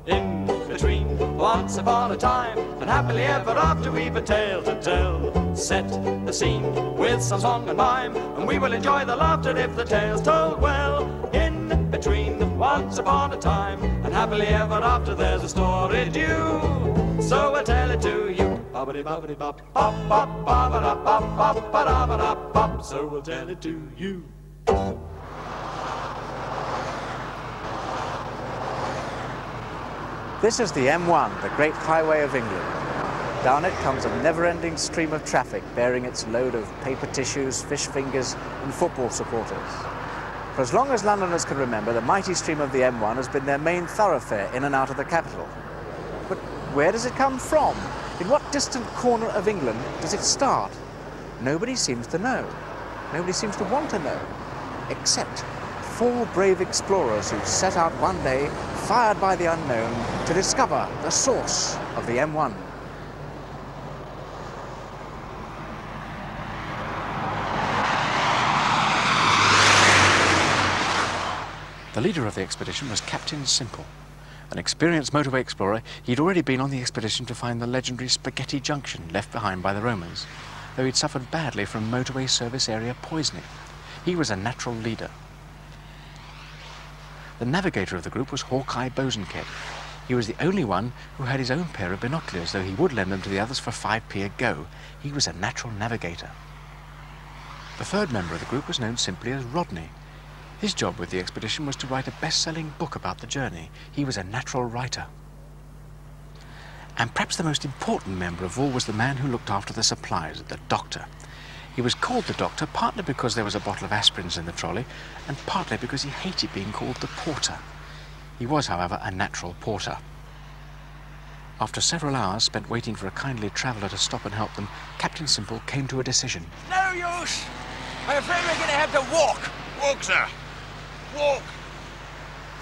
In between, once upon a time, and happily ever after, we've a tale to tell. Set the scene with some song and rhyme, and we will enjoy the laughter if the tale's told well. In between, once upon a time, and happily ever after, there's a story due. So I tell it to you. So we'll tell it to you. This is the M1, the great highway of England. Down it comes a never-ending stream of traffic bearing its load of paper tissues, fish fingers and football supporters. For as long as Londoners can remember, the mighty stream of the M1 has been their main thoroughfare in and out of the capital. But where does it come from? In what distant corner of England does it start? Nobody seems to know. Nobody seems to want to know, except 4 brave explorers who set out one day, fired by the unknown, to discover the source of the M1. The leader of the expedition was Captain Simple. An experienced motorway explorer, he'd already been on the expedition to find the legendary Spaghetti Junction left behind by the Romans, though he'd suffered badly from motorway service area poisoning. He was a natural leader. The navigator of the group was Hawkeye Bosanquet. He was the only one who had his own pair of binoculars, though he would lend them to the others for 5p a go. He was a natural navigator. The third member of the group was known simply as Rodney. His job with the expedition was to write a best-selling book about the journey. He was a natural writer. And perhaps the most important member of all was the man who looked after the supplies, the doctor. He was called the doctor partly because there was a bottle of aspirins in the trolley, and partly because he hated being called the porter. He was, however, a natural porter. After several hours spent waiting for a kindly traveller to stop and help them, Captain Simple came to a decision. No use! I'm afraid we're going to have to walk. Walk, sir. Walk.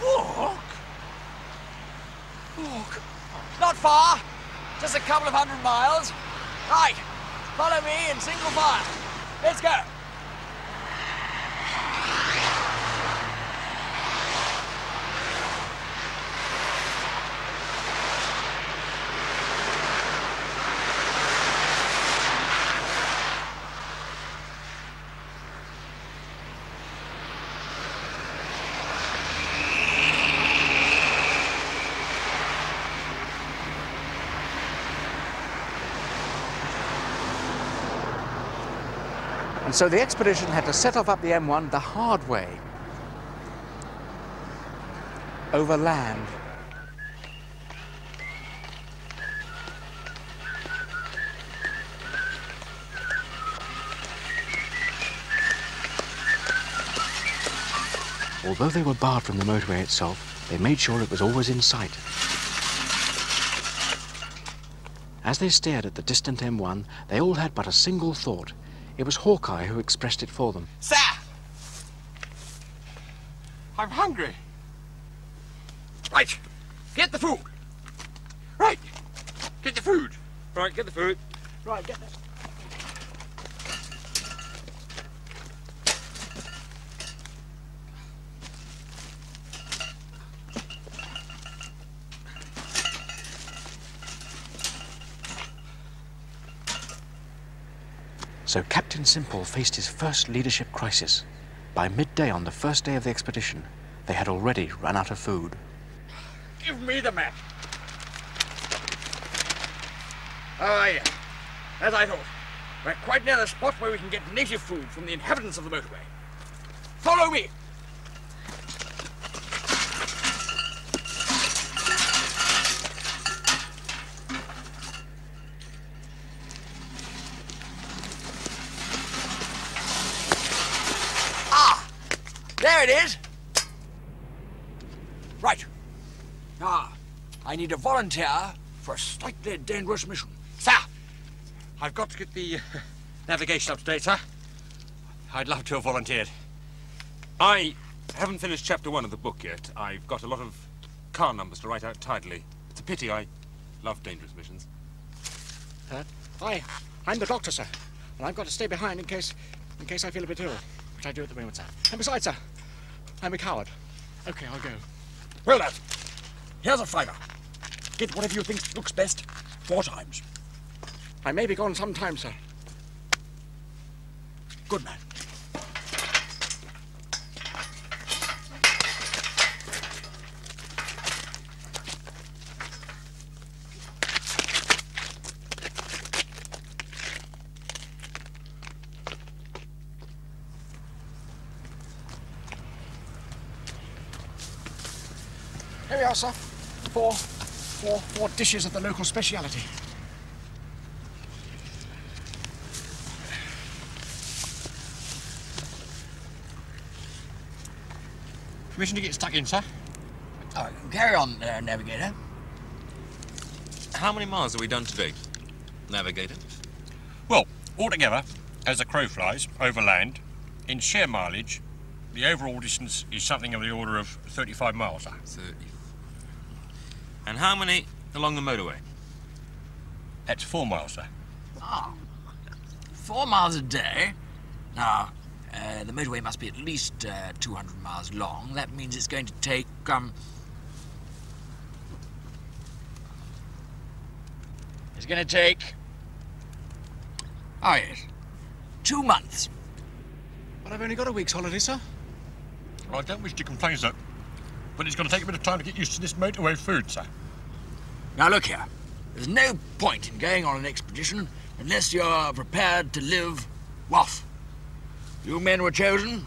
Walk? Walk? Not far. Just a couple of 100 miles. Right. Follow me in single file. Let's go. And so the expedition had to set off up the M1 the hard way, over land. Although they were barred from the motorway itself, they made sure it was always in sight. As they stared at the distant M1, they all had but a single thought. It was Hawkeye who expressed it for them. Sir! I'm hungry. Right. Get the food. Right. Get the food. Right, get the food. Right, get this. So Captain Simple faced his first leadership crisis. By midday on the first day of the expedition, they had already run out of food. Give me the map. Ah, yeah. As I thought. We're quite near the spot where we can get native food from the inhabitants of the motorway. Follow me. There it is. Right. Ah, I need a volunteer for a slightly dangerous mission. Sir, I've got to get the navigation up to date, sir. I'd love to have volunteered. I haven't finished chapter 1 of the book yet. I've got a lot of car numbers to write out tidily. It's a pity. I love dangerous missions. I'm the doctor, sir, and I've got to stay behind in case I feel a bit ill. which I do at the moment, sir. And besides, sir, I'm a coward. Okay, I'll go. Well, lad, here's a fiver. Get whatever you think looks best 4 times. I may be gone some time, sir. Good man. Here we are, sir. Four dishes of the local speciality. Permission to get stuck in, sir? Oh, carry on, navigator. How many miles have we done today, navigator? Well, altogether, as the crow flies, overland, in sheer mileage, the overall distance is something of the order of 35 miles, sir. 30. And how many along the motorway? That's 4 miles, sir. Ah, 4 miles a day. Now, the motorway must be at least 200 miles long. That means it's going to take, It's going to take... Oh, yes. 2 months. But I've only got a week's holiday, sir. Well, I don't wish to complain, sir, but it's going to take a bit of time to get used to this motorway food, sir. Now, look here. There's no point in going on an expedition unless you're prepared to live rough. You men were chosen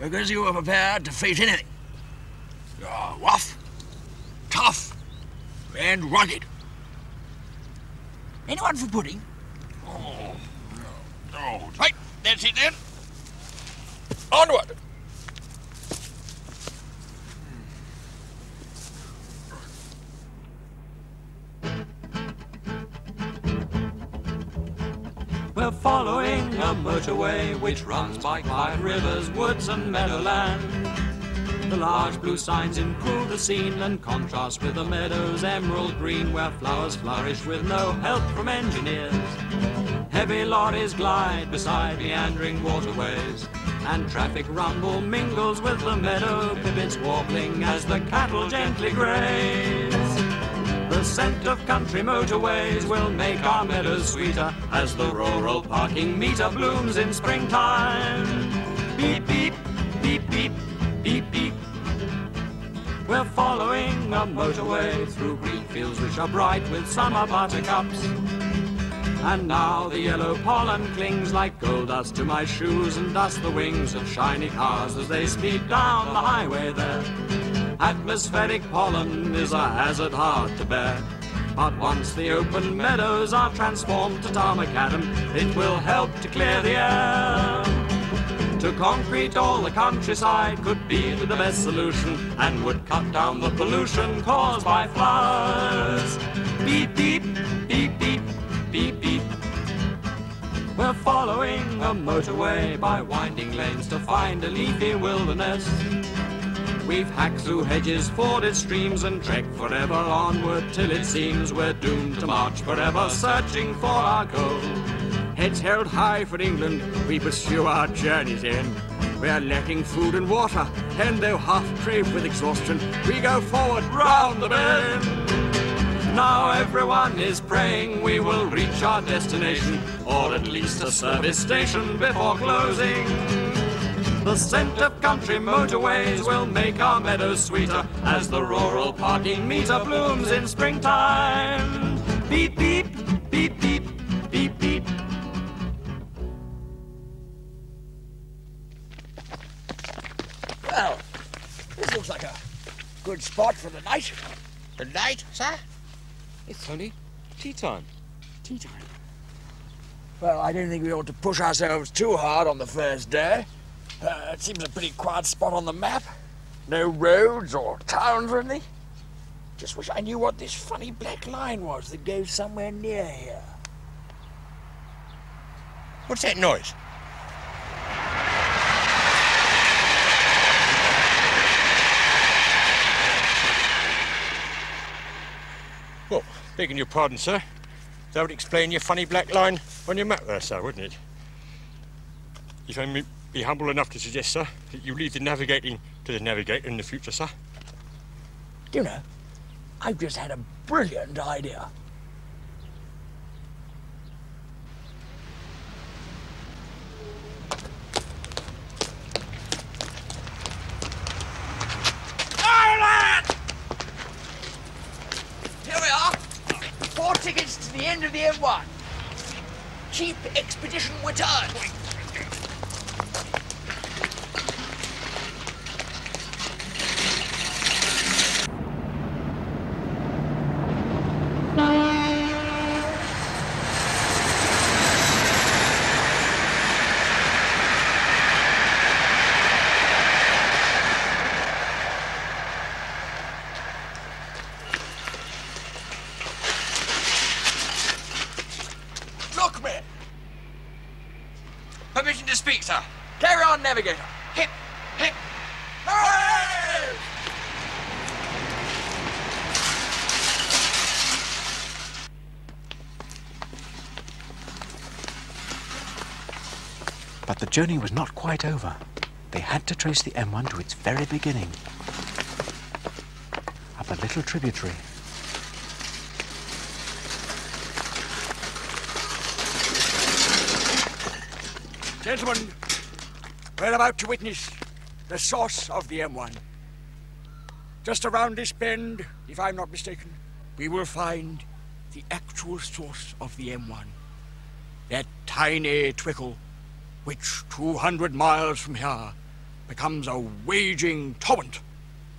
because you were prepared to face anything. You're rough, tough, and rugged. Anyone for pudding? Oh. Right, that's it then. Onward! We're following a motorway which runs by quiet rivers, woods and meadowland. The large blue signs improve the scene and contrast with the meadows emerald green where flowers flourish with no help from engineers. Heavy lorries glide beside meandering waterways and traffic rumble mingles with the meadow pipits warbling as the cattle gently graze. The scent of country motorways will make our meadows sweeter as the rural parking meter blooms in springtime. Beep, beep, beep, beep, beep, beep. We're following a motorway through green fields which are bright with summer buttercups. And now the yellow pollen clings like gold dust to my shoes and dust the wings of shiny cars as they speed down the highway there. Atmospheric pollen is a hazard hard to bear, but once the open meadows are transformed to tar macadam, it will help to clear the air. To concrete all the countryside could be the best solution and would cut down the pollution caused by flowers. Beep, beep, beep, beep, beep, beep. We're following a motorway by winding lanes to find a leafy wilderness. We've hacked through hedges, forded streams and trekked forever onward till it seems we're doomed to march forever searching for our goal. Heads held high for England, we pursue our journey's end. We're lacking food and water, and though half-craved with exhaustion, we go forward round the bend. Now everyone is praying we will reach our destination, or at least a service station before closing. The scent of country motorways will make our meadows sweeter as the rural parking meter blooms in springtime. Beep, beep, beep, beep, beep, beep. Well, this looks like a good spot for the night. The night, sir? It's only tea time. Tea time. Well, I don't think we ought to push ourselves too hard on the first day. It seems a pretty quiet spot on the map. No roads or towns or anything. Just wish I knew what this funny black line was that goes somewhere near here. What's that noise? Well, begging your pardon, sir. That would explain your funny black line on your map there, sir, wouldn't it? If only be humble enough to suggest, sir, that you leave the navigating to the navigator in the future, sir? Do you know, I've just had a brilliant idea. Here we are. 4 tickets to the end of the M1. Cheap expedition return. Look, man. Permission to speak, sir. Carry on, navigator. Hip, hip. Hooray! But the journey was not quite over. They had to trace the M1 to its very beginning, up a little tributary. Gentlemen, we're about to witness the source of the M1. Just around this bend, if I'm not mistaken, we will find the actual source of the M1. That tiny trickle, which 200 miles from here becomes a waging torrent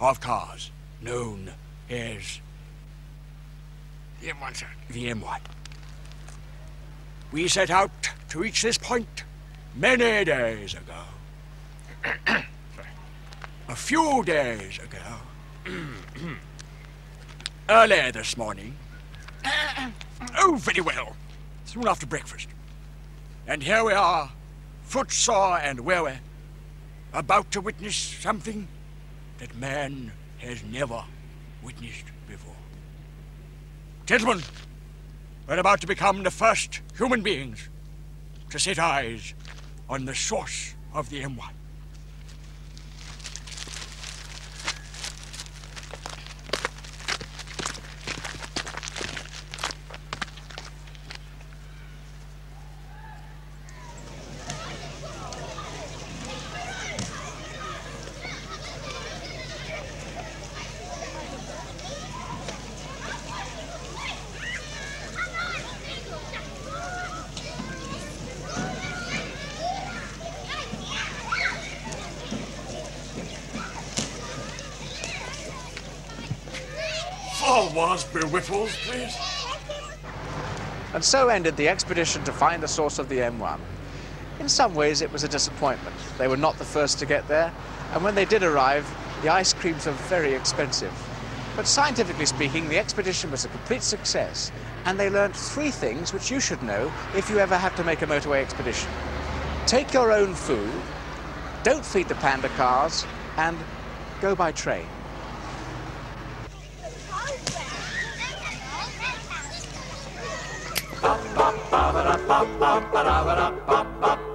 of cars, known as The M1, sir. the M1. We set out to reach this point many days ago. A few days ago. Early this morning. Oh, very well. Soon after breakfast. And here we are, footsore and weary, about to witness something that man has never witnessed before. Gentlemen, we're about to become the first human beings to set eyes on the source of the M1. Four Wasbury Whipples, please. And so ended the expedition to find the source of the M1. In some ways, it was a disappointment. They were not the first to get there, and when they did arrive, the ice creams are very expensive. But scientifically speaking, the expedition was a complete success, and they learned 3 things which you should know if you ever have to make a motorway expedition. Take your own food, don't feed the panda cars, and go by train. Ba ba ba ba ba ba ba ba ba ba ba.